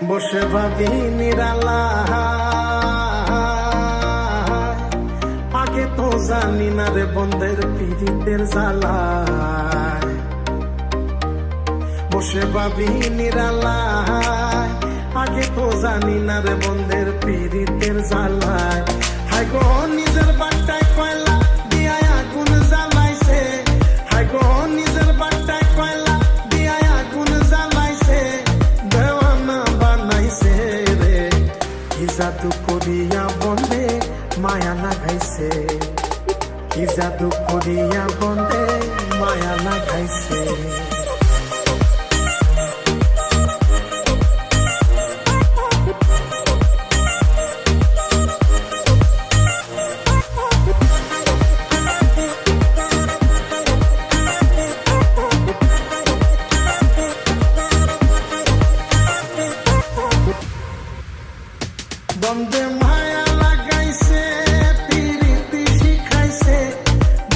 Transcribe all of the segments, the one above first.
বসে ভাবি নিরালা, আগে তো জানি না রে বন্ধের পীড়িতের জ্বালা। বসে ভাবি নিরালা, আগে তো জানি না রে বন্ধের পীড়িতের জ্বালায়। হায় গো নিজের বাট্টায় কয়লা দিয়া আগুন জ্বালাইছে, হায় গো নিজের বাট্টায় কয়লা দিয়া আগুন জ্বালাইছে, দেওয়ানা বানাইছে রে। কি জাদু করিয়া বন্ধে মায়া লাগাইছে, কি জাদু করিয়া বন্ধে মায়া লাগাইছে। বন্ধে মায়া লাগাইছে, পীড়িতি শিখাইছে,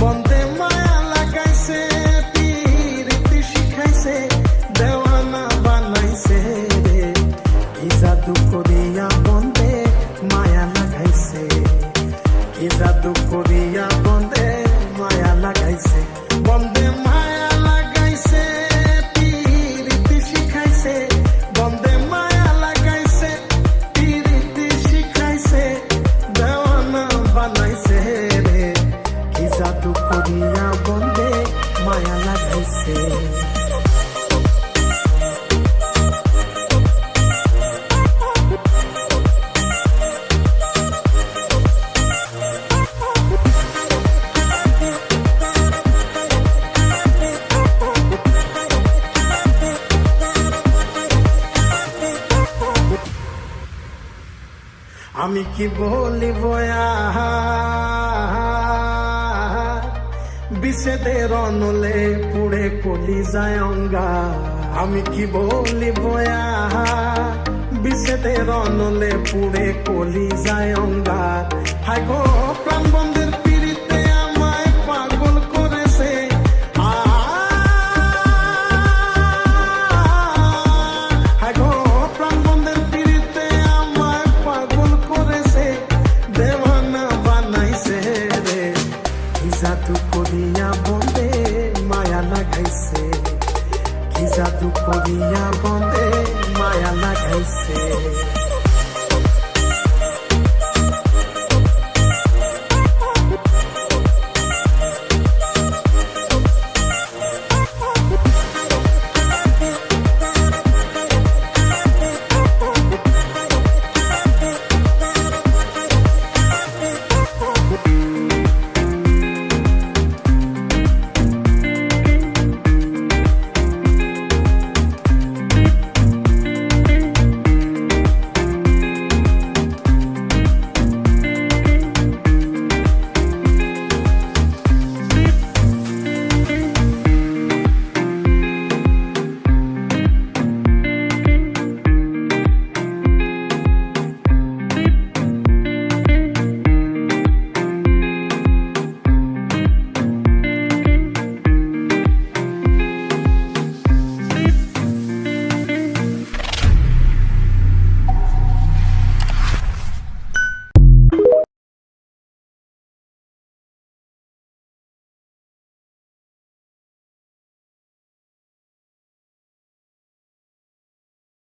বন্ধে মায়া লাগাইছে, পীড়িতি শিখাইছে, দেওয়ানা বানাইছে রে। কি জাদু করিয়া বন্ধে মায়া লাগাইছে, কি জাদু করিয়া বন্ধে মায়া লাগাইছে। বন্ধে মায়া লাগাইছে, পীড়িতি শিখাইছে, বন্ধে মায়া লাগাইছে, পীড়িতি শিখাইছে, দেওয়ানা বানাইছে রে। কি জাদু করিয়া বন্ধে মায়া লাগাইছে। আমি কি বলিব বিষেদের অনলে পুড়ে কলি যায় অঙ্গা। আমি কি বলিব বিষেদের অনলে পুড়ে কলি যায় অঙ্গা। হায় গো প্রাণ বন্ধের পীড়িতে আমায় পাগল করেছে, হায় গো প্রাণ বন্ধের পীড়িতে আমায় পাগল করেছে, দেওয়ানা বানাইছে রে। কি জাদু করিয়া বন্ধে মায়া লাগাইছে, কি জাদু করিয়া বন্ধে মায়া লাগাইছে।